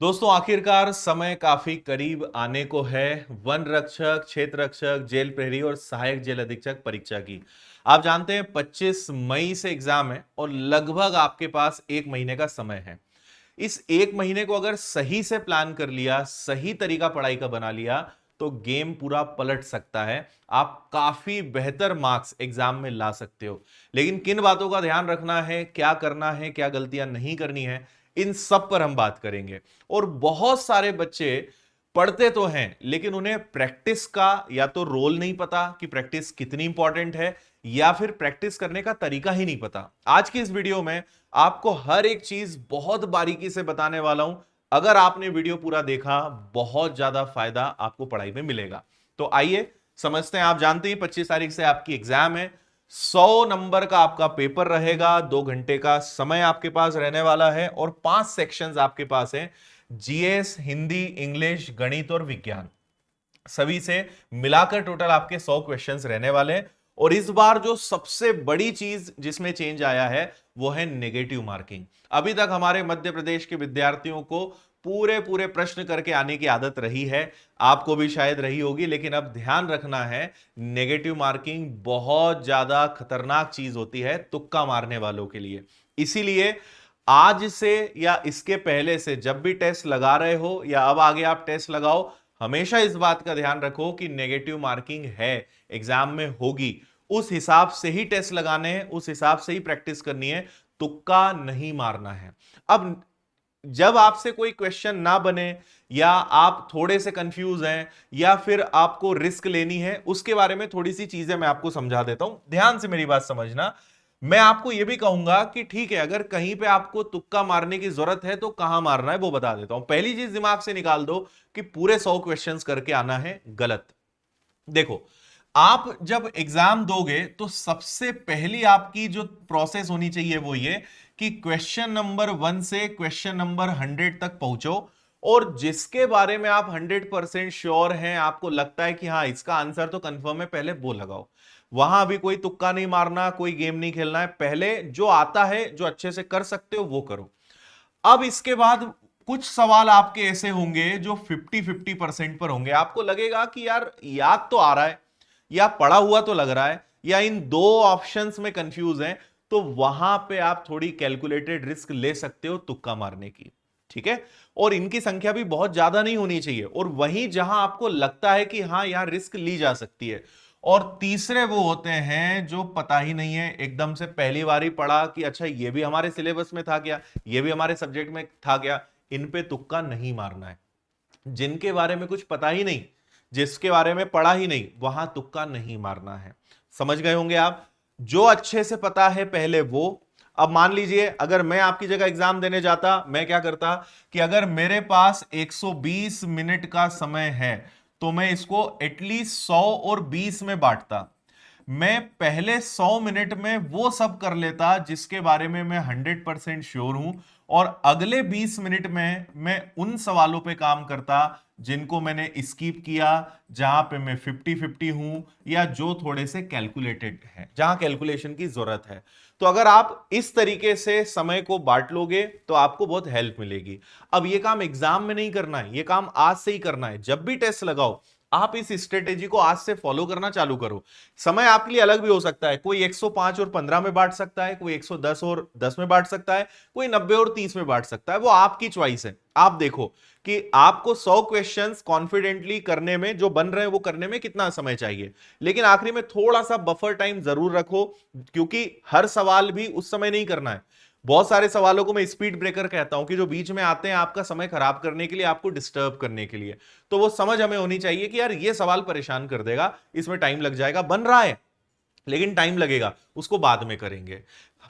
दोस्तों आखिरकार समय काफी करीब आने को है। वन रक्षक, क्षेत्र रक्षक, जेल प्रहरी और सहायक जेल अधीक्षक परीक्षा की आप जानते हैं 25 मई से एग्जाम है और लगभग आपके पास एक महीने का समय है। इस एक महीने को अगर सही से प्लान कर लिया, सही तरीका पढ़ाई का बना लिया तो गेम पूरा पलट सकता है। आप काफी बेहतर मार्क्स एग्जाम में ला सकते हो। लेकिन किन बातों का ध्यान रखना है, क्या करना है, क्या गलतियां नहीं करनी है, इन सब पर हम बात करेंगे। और बहुत सारे बच्चे पढ़ते तो हैं लेकिन उन्हें प्रैक्टिस का या तो रोल नहीं पता कि प्रैक्टिस कितनी इंपॉर्टेंट है, या फिर प्रैक्टिस करने का तरीका ही नहीं पता। आज की इस वीडियो में आपको हर एक चीज बहुत बारीकी से बताने वाला हूं। अगर आपने वीडियो पूरा देखा बहुत ज्यादा फायदा आपको पढ़ाई में मिलेगा। तो आइए समझते हैं। आप जानते हैं 25 तारीख से आपकी एग्जाम है। 100 नंबर का आपका पेपर रहेगा, 2 घंटे का समय आपके पास रहने वाला है और 5 सेक्शंस आपके पास हैं। जीएस, हिंदी, इंग्लिश, गणित और विज्ञान, सभी से मिलाकर टोटल आपके 100 क्वेश्चंस रहने वाले हैं। और इस बार जो सबसे बड़ी चीज जिसमें चेंज आया है वो है नेगेटिव मार्किंग। अभी तक हमारे मध्य प्रदेश के विद्यार्थियों को पूरे पूरे प्रश्न करके आने की आदत रही है, आपको भी शायद रही होगी, लेकिन अब ध्यान रखना है, नेगेटिव मार्किंग बहुत ज्यादा खतरनाक चीज होती है तुक्का मारने वालों के लिए। इसीलिए आज से या इसके पहले से जब भी टेस्ट लगा रहे हो या अब आगे आप टेस्ट लगाओ, हमेशा इस बात का ध्यान रखो कि नेगेटिव मार्किंग है, एग्जाम में होगी। उस हिसाब से ही टेस्ट लगाने हैं, उस हिसाब से ही प्रैक्टिस करनी है, तुक्का नहीं मारना है। अब जब आपसे कोई क्वेश्चन ना बने या आप थोड़े से कंफ्यूज हैं या फिर आपको रिस्क लेनी है, उसके बारे में थोड़ी सी चीजें मैं आपको समझा देता हूं, ध्यान से मेरी बात समझना। मैं आपको यह भी कहूंगा कि ठीक है, अगर कहीं पे आपको तुक्का मारने की जरूरत है तो कहां मारना है वो बता देता हूं। पहली चीज दिमाग से निकाल दो कि पूरे 100 क्वेश्चंस करके आना है, गलत। देखो, आप जब एग्जाम दोगे तो सबसे पहली आपकी जो प्रोसेस होनी चाहिए वो ये कि क्वेश्चन नंबर 1 से क्वेश्चन नंबर 100 तक पहुंचो और जिसके बारे में आप 100% श्योर हैं, आपको लगता है कि हाँ इसका आंसर तो कंफर्म है, पहले वो लगाओ। वहां भी कोई तुक्का नहीं मारना, कोई गेम नहीं खेलना है, पहले जो आता है, जो अच्छे से कर सकते हो वो करो। अब इसके बाद कुछ सवाल आपके ऐसे होंगे जो 50-50% पर होंगे। आपको लगेगा कि यार याद तो आ रहा है या पढ़ा हुआ तो लग रहा है या इन दो ऑप्शंस में कंफ्यूज है, तो वहां पे आप थोड़ी कैलकुलेटेड रिस्क ले सकते हो तुक्का मारने की। ठीक है, और इनकी संख्या भी बहुत ज्यादा नहीं होनी चाहिए। और वहीं जहां आपको लगता है कि हाँ यहां रिस्क ली जा सकती है। और तीसरे वो होते हैं जो पता ही नहीं है, एकदम से पहली बार ही पढ़ा कि अच्छा ये भी हमारे सिलेबस में था क्या, ये भी हमारे सब्जेक्ट में था क्या। इन पे तुक्का नहीं मारना है। जिनके बारे में कुछ पता ही नहीं, जिसके बारे में पढ़ा ही नहीं, वहां तुक्का नहीं मारना है। समझ गए होंगे आप। जो अच्छे से पता है पहले वो। अब मान लीजिए अगर मैं आपकी जगह एग्जाम देने जाता, मैं क्या करता कि अगर मेरे पास 120 मिनट का समय है तो मैं इसको एटलीस्ट 100 और 20 में बांटता। मैं पहले 100 मिनट में वो सब कर लेता जिसके बारे में मैं 100% श्योर हूं, और अगले 20 मिनट में मैं उन सवालों पे काम करता जिनको मैंने स्किप किया, जहां पे मैं 50-50 हूं या जो थोड़े से कैलकुलेटेड है, जहां कैलकुलेशन की जरूरत है। तो अगर आप इस तरीके से समय को बांट लोगे तो आपको बहुत हेल्प मिलेगी। अब ये काम एग्जाम में नहीं करना है, ये काम आज से ही करना है। जब भी टेस्ट लगाओ आप इस स्ट्रेटेजी को आज से फॉलो करना चालू करो। समय आपके लिए अलग भी हो सकता है, कोई 105 और 15 में बांट सकता है, कोई 110 और 10 में बांट सकता है, कोई 90 और 30 में बांट सकता है, वो आपकी चॉइस है। आप देखो कि आपको 100 क्वेश्चंस कॉन्फिडेंटली करने में, जो बन रहे हैं वो करने में कितना समय चाहिए। लेकिन आखिरी में थोड़ा सा बफर टाइम जरूर रखो, क्योंकि हर सवाल भी उस समय नहीं करना है। बहुत सारे सवालों को मैं स्पीड ब्रेकर कहता हूं कि जो बीच में आते हैं आपका समय खराब करने के लिए, आपको डिस्टर्ब करने के लिए। तो वो समझ हमें होनी चाहिए कि यार ये सवाल परेशान कर देगा, इसमें टाइम लग जाएगा, बन रहा है लेकिन टाइम लगेगा, उसको बाद में करेंगे।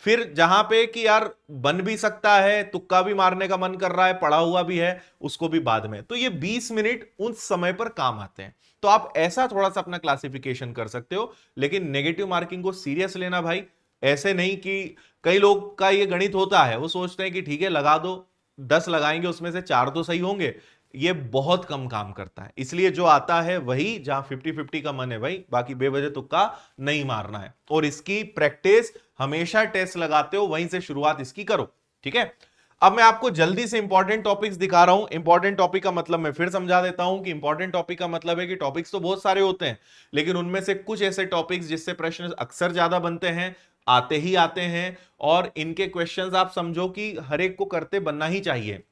फिर जहां पे कि यार बन भी सकता है, तुक्का भी मारने का मन कर रहा है, पढ़ा हुआ भी है, उसको भी बाद में। तो ये 20 मिनट उस समय पर काम आते हैं। तो आप ऐसा थोड़ा सा अपना क्लासिफिकेशन कर सकते हो। लेकिन नेगेटिव मार्किंग को सीरियस लेना भाई, ऐसे नहीं कि कई लोग का ये गणित होता है, वो सोचते हैं कि ठीक है लगा दो, 10 लगाएंगे उसमें से 4 तो सही होंगे। ये बहुत कम काम करता है। इसलिए जो आता है वही, जहां 50-50 का मन है भाई, बाकी बेवजह तुक्का नहीं मारना है। और इसकी प्रैक्टिस हमेशा टेस्ट लगाते हो वहीं से शुरुआत इसकी करो। ठीक है, अब मैं आपको जल्दी से इंपॉर्टेंट टॉपिक्स दिखा रहा हूं। इंपॉर्टेंट टॉपिक का मतलब मैं फिर समझा देता हूं कि इंपॉर्टेंट टॉपिक का मतलब है कि टॉपिक्स तो बहुत सारे होते हैं, लेकिन उनमें से कुछ ऐसे टॉपिक्स जिससे प्रश्न अक्सर ज्यादा बनते हैं, आते ही आते हैं, और इनके क्वेश्चंस आप समझो कि हर एक को करते बनना ही चाहिए।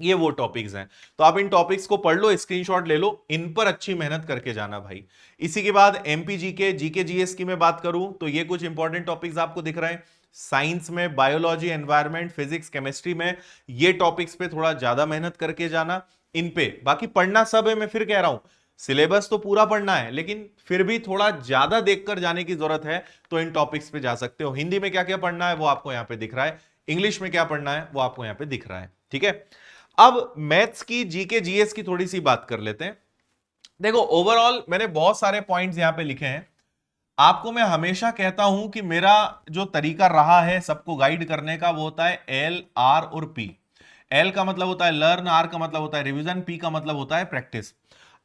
ये वो टॉपिक्स हैं। तो आप इन टॉपिक्स को पढ़ लो, स्क्रीनशॉट ले लो, इन पर अच्छी मेहनत करके जाना भाई। इसी के बाद एमपी जीके, जीके जीएस की मैं बात करूं तो ये कुछ इंपॉर्टेंट टॉपिक्स आपको दिख रहे हैं। साइंस में बायोलॉजी, एनवायरनमेंट, फिजिक्स, केमिस्ट्री में ये टॉपिक्स पे थोड़ा ज्यादा मेहनत करके जाना। इन पे बाकी पढ़ना सब है, मैं फिर कह रहा हूं सिलेबस तो पूरा पढ़ना है, लेकिन फिर भी थोड़ा ज्यादा देखकर जाने की जरूरत है, तो इन टॉपिक्स पे जा सकते हो। हिंदी में क्या क्या पढ़ना है वो आपको यहां पे दिख रहा है, इंग्लिश में क्या पढ़ना है वो आपको यहां पे दिख रहा है, ठीक है। अब मैथ्स की, जीके जीएस की थोड़ी सी बात कर लेते हैं। देखो ओवरऑल मैंने बहुत सारे पॉइंट्स यहां पे लिखे हैं। आपको मैं हमेशा कहता हूं कि मेरा जो तरीका रहा है सबको गाइड करने का वो होता है एल, आर और पी। एल का मतलब होता है लर्न, आर का मतलब होता है रिवीजन, पी का मतलब होता है प्रैक्टिस।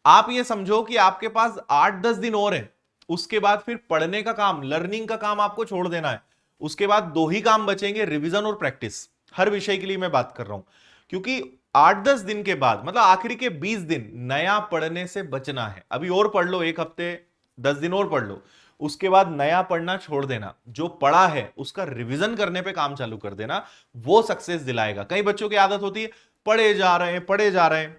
आप ये समझो कि आपके पास 8-10 दिन और है, उसके बाद फिर पढ़ने का काम, लर्निंग का काम आपको छोड़ देना है। उसके बाद दो ही काम बचेंगे, रिवीजन और प्रैक्टिस। हर विषय के लिए मैं बात कर रहा हूं, क्योंकि 8-10 दिन के बाद मतलब आखिरी के 20 दिन नया पढ़ने से बचना है। अभी और पढ़ लो, एक हफ्ते 10 दिन और पढ़ लो, उसके बाद नया पढ़ना छोड़ देना। जो पढ़ा है उसका रिवीजन करने पे काम चालू कर देना, वो सक्सेस दिलाएगा। कई बच्चों की आदत होती है पढ़े जा रहे हैं पढ़े जा रहे हैं,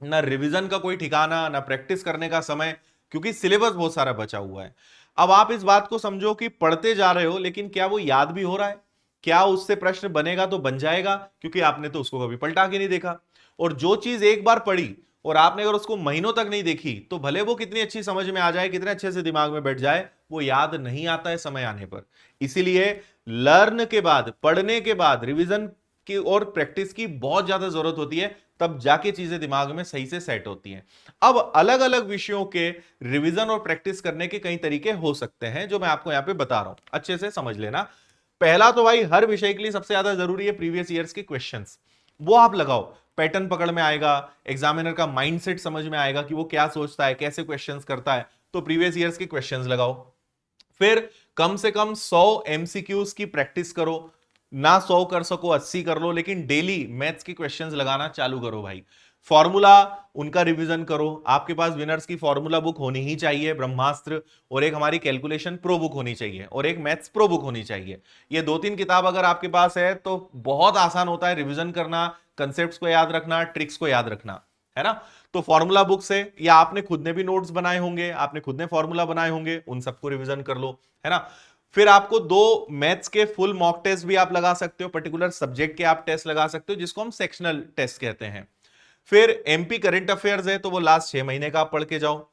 ना रिवीजन का कोई ठिकाना, ना प्रैक्टिस करने का समय, क्योंकि सिलेबस बहुत सारा बचा हुआ है। अब आप इस बात को समझो कि पढ़ते जा रहे हो, लेकिन क्या वो याद भी हो रहा है? क्या उससे प्रश्न बनेगा तो बन जाएगा? क्योंकि आपने तो उसको कभी पलटा के नहीं देखा। और जो चीज एक बार पढ़ी और आपने अगर उसको महीनों तक नहीं देखी, तो भले वो कितनी अच्छी समझ में आ जाए, कितने अच्छे से दिमाग में बैठ जाए, वो याद नहीं आता है समय आने पर। इसीलिए लर्न के बाद, पढ़ने के बाद रिवीजन की और प्रैक्टिस की बहुत ज्यादा जरूरत होती है, तब जाके चीजें दिमाग में सही से सेट होती हैं। अब अलग अलग विषयों के रिवीजन और प्रैक्टिस करने के कई तरीके हो सकते हैं, जो मैं आपको यहां पे बता रहा हूं, अच्छे से समझ लेना। पहला तो भाई हर विषय के लिए सबसे ज्यादा जरूरी है प्रीवियस ईयर्स के क्वेश्चंस। वो आप लगाओ, पैटर्न पकड़ में आएगा, एग्जामिनर का माइंडसेट समझ में आएगा कि वो क्या सोचता है, कैसे क्वेश्चंस करता है, तो प्रीवियस ईयर्स के क्वेश्चंस लगाओ। फिर कम से कम 100 एमसीक्यूज की प्रैक्टिस करो, ना 100 कर सको 80 कर लो, लेकिन डेली मैथ्स के क्वेश्चंस लगाना चालू करो भाई। फॉर्मूला उनका रिवीजन करो। आपके पास विनर्स की फॉर्मूला बुक होनी ही चाहिए, ब्रह्मास्त्र, और एक हमारी कैलकुलेशन प्रो बुक होनी चाहिए, और एक मैथ्स प्रो बुक होनी चाहिए। ये 2-3 किताब अगर आपके पास है तो बहुत आसान होता है रिवीजन करना, कंसेप्ट्स को याद रखना, ट्रिक्स को याद रखना, है ना। तो फॉर्मूला बुक से, या आपने खुद ने भी नोट्स बनाए होंगे, आपने खुद ने फॉर्मूला बनाए होंगे, उन सबको रिवीजन कर लो, है ना। फिर आपको 2 मैथ्स के फुल मॉक टेस्ट भी आप लगा सकते हो, पर्टिकुलर सब्जेक्ट के आप टेस्ट लगा सकते हो, जिसको हम सेक्शनल टेस्ट कहते हैं। फिर एमपी करंट अफेयर्स है, तो वो लास्ट 6 महीने का आप पढ़ के जाओ।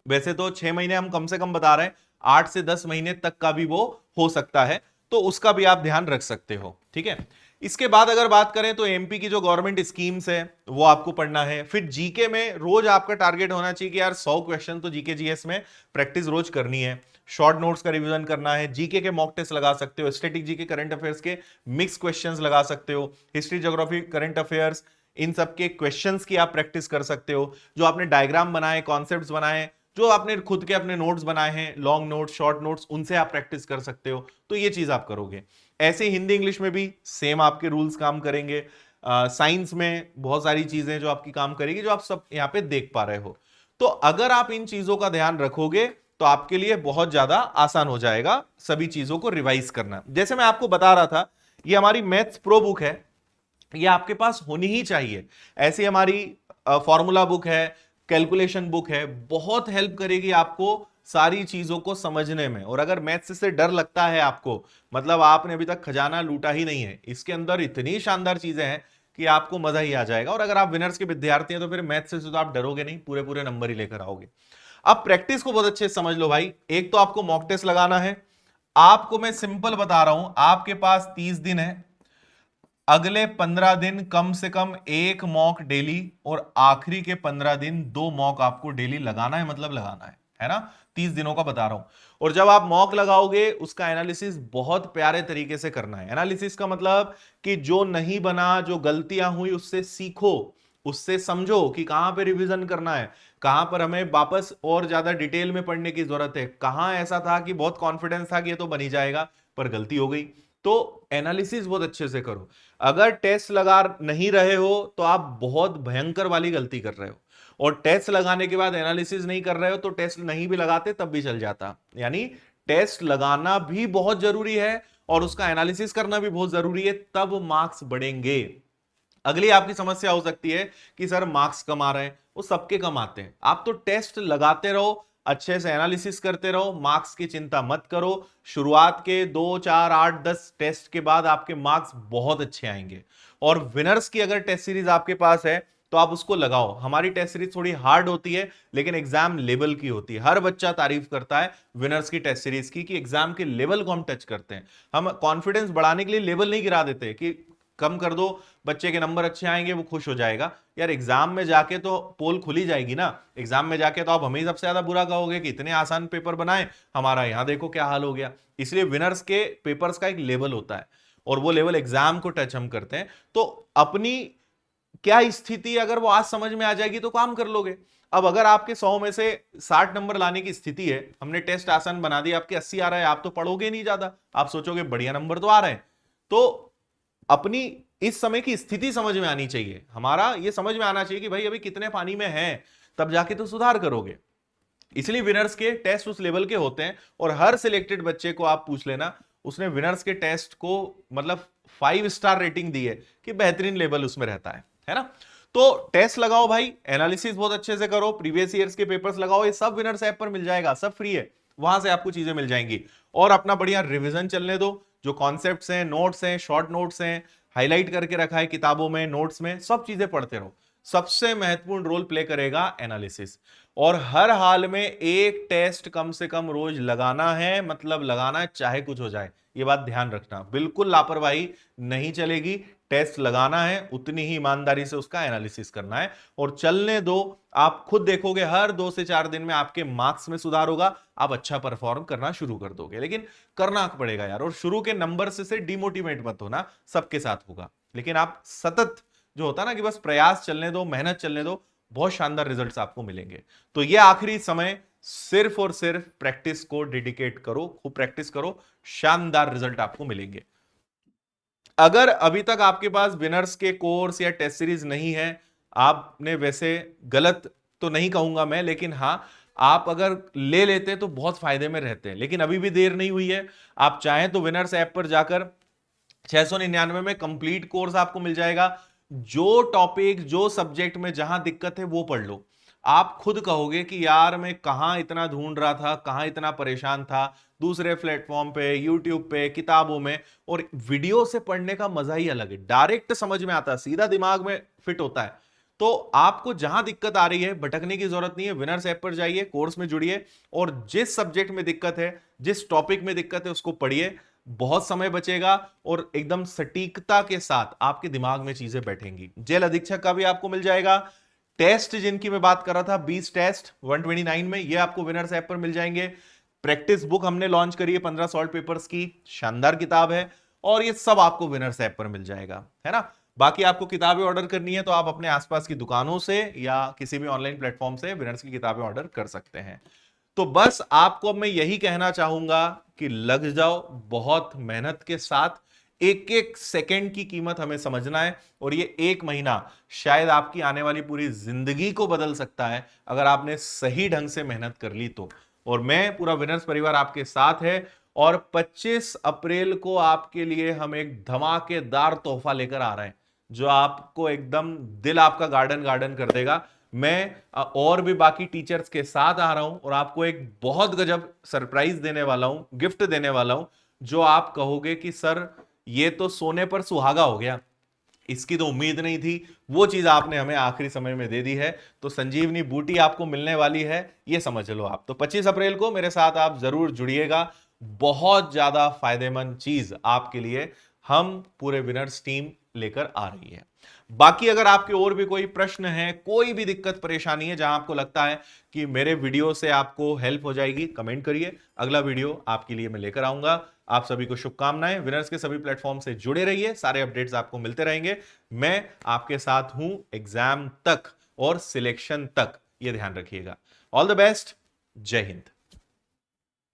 वैसे तो 6 महीने हम कम से कम बता रहे हैं, 8 से 10 महीने तक का भी वो हो सकता है, तो उसका भी आप ध्यान रख सकते हो, ठीक है। इसके बाद अगर बात करें तो एमपी की जो गवर्नमेंट स्कीम्स है वो आपको पढ़ना है। फिर जीके में रोज आपका टारगेट होना चाहिए कि यार 100 क्वेश्चन तो जीके जीएस में प्रैक्टिस रोज करनी है। शॉर्ट नोट्स का रिवीजन करना है, जीके के मॉक टेस्ट लगा सकते हो, स्टैटिक जीके करंट अफेयर्स के मिक्स क्वेश्चंस लगा सकते हो, हिस्ट्री ज्योग्राफी करंट अफेयर्स, इन सब के क्वेश्चंस की आप प्रैक्टिस कर सकते हो। जो आपने डायग्राम बनाए, कॉन्सेप्ट्स बनाए, जो आपने खुद के अपने नोट्स बनाए हैं, लॉन्ग नोट्स, शॉर्ट नोट्स, उनसे आप प्रैक्टिस कर सकते हो, तो ये चीज आप करोगे। ऐसे हिंदी इंग्लिश में भी सेम आपके रूल्स काम करेंगे। साइंस में बहुत सारी चीजें जो आपकी काम करेगी, जो आप सब यहाँ पे देख पा रहे हो। तो अगर आप इन चीजों का ध्यान रखोगे तो आपके लिए बहुत ज्यादा आसान हो जाएगा सभी चीजों को रिवाइज करना। जैसे मैं आपको बता रहा था, ये हमारी मैथ्स प्रो बुक है, ये आपके पास होनी ही चाहिए। ऐसी हमारी फॉर्मूला बुक है, कैलकुलेशन बुक है, बहुत हेल्प करेगी आपको सारी चीजों को समझने में। और अगर मैथ्स से डर लगता है आपको, मतलब आपने अभी तक खजाना लूटा ही नहीं है, इसके अंदर इतनी शानदार चीजें हैं कि आपको मजा ही आ जाएगा। और अगर आप विनर्स के विद्यार्थी हैं तो फिर मैथ्स से तो आप डरोगे नहीं, पूरे पूरे नंबर ही लेकर आओगे। अब प्रैक्टिस को बहुत अच्छे से समझ लो भाई। एक तो आपको मॉक टेस्ट लगाना है। आपको मैं सिंपल बता रहा हूं, आपके पास 30 दिन है, अगले 15 दिन कम से कम एक मॉक डेली, और आखिरी के 15 दिन 2 मॉक आपको डेली लगाना है, मतलब लगाना है ना। 30 दिनों का बता रहा हूं। और जब आप मॉक लगाओगे उसका एनालिसिस बहुत प्यारे तरीके से करना है। एनालिसिस का मतलब कि जो नहीं बना, जो गलतियां हुई, उससे सीखो, उससे समझो कि कहां पे रिवीजन करना है, कहां पर हमें वापस और ज्यादा डिटेल में पढ़ने की जरूरत है, कहां ऐसा था कि बहुत कॉन्फिडेंस था कि ये तो बन ही जाएगा पर गलती हो गई। तो एनालिसिस बहुत अच्छे से करो। अगर टेस्ट लगा नहीं रहे हो तो आप बहुत भयंकर वाली गलती कर रहे हो, और टेस्ट लगाने के बाद एनालिसिस नहीं कर रहे हो तो टेस्ट नहीं भी लगाते तब भी चल जाता। यानी टेस्ट लगाना भी बहुत जरूरी है और उसका एनालिसिस करना भी बहुत जरूरी है, तब मार्क्स बढ़ेंगे। अगली आपकी समस्या हो सकती है कि सर मार्क्स कम आ रहे हैं, वो सबके कम आते हैं। आप तो टेस्ट लगाते रहो, अच्छे से एनालिसिस करते रहो, मार्क्स की चिंता मत करो। शुरुआत के 2, 4, 8, 10 टेस्ट के बाद आपके मार्क्स बहुत अच्छे आएंगे। और विनर्स की अगर टेस्ट सीरीज आपके पास है तो आप उसको लगाओ। हमारी टेस्ट सीरीज थोड़ी हार्ड होती है लेकिन एग्जाम लेवल की होती है। हर बच्चा तारीफ करता है विनर्स की टेस्ट सीरीज की कि एग्जाम के लेवल को हम टच करते हैं। हम कॉन्फिडेंस बढ़ाने के लिए लेवल नहीं गिरा देते कि कम कर दो, बच्चे के नंबर अच्छे आएंगे वो खुश हो जाएगा। यार एग्जाम में जाके तो पोल खुली जाएगी ना। एग्जाम में जाके तो आप हमें सबसे ज्यादा बुरा कहोगे कि इतने आसान पेपर बनाए, हमारा यहां देखो क्या हाल हो गया। इसलिए विनर्स के पेपर्स का एक लेवल होता है और वो लेवल एग्जाम को टच हम करते हैं। तो अपनी क्या स्थिति अगर वो आज समझ में आ जाएगी तो काम कर लोगे। अब अगर आपके 100 में से 60 नंबर लाने की स्थिति है, हमने टेस्ट आसान बना दिया, आपके 80 आ रहा है, आप तो पढ़ोगे नहीं ज्यादा, आप सोचोगे बढ़िया नंबर तो आ रहे हैं। तो अपनी इस समय की स्थिति समझ में आनी चाहिए। हमारा ये समझ में आना चाहिए कि भाई अभी कितने पानी में हैं, तब जाके तो सुधार करोगे। इसलिए विनर्स के टेस्ट उस लेवल के होते हैं और हर सिलेक्टेड बच्चे को आप पूछ लेना, उसने विनर्स के टेस्ट को मतलब 5 स्टार रेटिंग दी है कि बेहतरीन लेवल उसमें रहता है ना। तो टेस्ट लगाओ भाई, एनालिसिस बहुत अच्छे से करो, प्रीवियस ईयर्स के पेपर्स लगाओ, ये सब विनर्स ऐप पर मिल जाएगा, सब फ्री है, वहां से आपको चीजें मिल जाएंगी। और अपना बढ़िया रिवीजन चलने दो, जो कॉन्सेप्ट्स हैं, नोट्स हैं, शॉर्ट नोट्स हैं, हाईलाइट करके रखा है किताबों में, नोट्स में, सब चीजें पढ़ते रहो। सबसे महत्वपूर्ण रोल प्ले करेगा एनालिसिस। और हर हाल में एक टेस्ट कम से कम रोज लगाना है, मतलब लगाना है चाहे कुछ हो जाए। ये बात ध्यान रखना, बिल्कुल लापरवाही नहीं चलेगी। टेस्ट लगाना है, उतनी ही ईमानदारी से उसका एनालिसिस करना है और चलने दो। आप खुद देखोगे हर 2 से 4 दिन में आपके मार्क्स में सुधार होगा, आप अच्छा परफॉर्म करना शुरू कर दोगे। लेकिन करना पड़ेगा यार, और शुरू के नंबर से डिमोटिवेट मत होना, सबके साथ होगा। लेकिन आप सतत जो होता है ना कि बस प्रयास चलने दो, मेहनत चलने दो, बहुत शानदार रिजल्ट्स आपको मिलेंगे। तो ये आखिरी समय सिर्फ और सिर्फ प्रैक्टिस को डेडिकेट करो, खूब प्रैक्टिस करो, शानदार रिजल्ट आपको मिलेंगे। अगर अभी तक आपके पास विनर्स के कोर्स या टेस्ट सीरीज नहीं है, आपने वैसे गलत तो नहीं कहूंगा मैं, लेकिन हां आप अगर ले लेते तो बहुत फायदे में रहते हैं। लेकिन अभी भी देर नहीं हुई है, आप चाहें तो विनर्स ऐप पर जाकर 699 में कंप्लीट कोर्स आपको मिल जाएगा। जो टॉपिक, जो सब्जेक्ट में जहां दिक्कत है वो पढ़ लो। आप खुद कहोगे कि यार मैं कहां इतना ढूंढ रहा था, कहां इतना परेशान था, दूसरे प्लेटफॉर्म पे, यूट्यूब पे, किताबों में। और वीडियो से पढ़ने का मजा ही अलग है, डायरेक्ट समझ में आता है, सीधा दिमाग में फिट होता है। तो आपको जहां दिक्कत आ रही है भटकने की जरूरत नहीं है, विनर्स ऐप पर जाइए, कोर्स में जुड़िए और जिस सब्जेक्ट में दिक्कत है, जिस टॉपिक में दिक्कत है उसको पढ़िए। बहुत समय बचेगा और एकदम सटीकता के साथ आपके दिमाग में चीजें बैठेंगी। जेल अधीक्षक का भी आपको मिल जाएगा। टेस्ट जिनकी मैं बात कर रहा था, 20 टेस्ट 129 में, ये आपको विनर्स ऐप पर मिल जाएंगे। प्रैक्टिस बुक हमने लॉन्च करी है 15 सॉल्व पेपर्स की, शानदार किताब है, और ये सब आपको विनर्स ऐप पर मिल जाएगा, है ना। बाकी आपको किताबें ऑर्डर करनी है तो आप अपने आसपास की दुकानों से या किसी भी ऑनलाइन प्लेटफॉर्म से विनर्स की किताबें ऑर्डर कर सकते हैं। तो बस आपको मैं यही कहना चाहूंगा कि लग जाओ, बहुत मेहनत के साथ। एक एक सेकंड की कीमत हमें समझना है और ये 1 महीना शायद आपकी आने वाली पूरी जिंदगी को बदल सकता है अगर आपने सही ढंग से मेहनत कर ली तो। और मैं, पूरा विनर्स परिवार आपके साथ है। और 25 अप्रैल को आपके लिए हम एक धमाकेदार तोहफा लेकर आ रहे हैं जो आपको एकदम दिल आपका गार्डन गार्डन कर देगा। मैं और भी बाकी टीचर्स के साथ आ रहा हूं और आपको एक बहुत गजब सरप्राइज देने वाला हूं, गिफ्ट देने वाला हूं, जो आप कहोगे कि सर ये तो सोने पर सुहागा हो गया, इसकी तो उम्मीद नहीं थी। वो चीज आपने हमें आखिरी समय में दे दी है। तो संजीवनी बूटी आपको मिलने वाली है, ये समझ लो आप। तो 25 अप्रैल को मेरे साथ आप जरूर जुड़िएगा, बहुत ज्यादा फायदेमंद चीज आपके लिए हम पूरे विनर्स टीम लेकर आ रही है। बाकी अगर आपके और भी कोई प्रश्न है, कोई भी दिक्कत परेशानी है जहां आपको लगता है कि मेरे वीडियो से आपको हेल्प हो जाएगी, कमेंट करिए, अगला वीडियो आपके लिए मैं लेकर आऊंगा। आप सभी को शुभकामनाएं। विनर्स के सभी प्लेटफॉर्म से जुड़े रहिए, सारे अपडेट्स आपको मिलते रहेंगे। मैं आपके साथ हूं एग्जाम तक और सिलेक्शन तक, ये ध्यान रखिएगा। ऑल द बेस्ट, जय हिंद।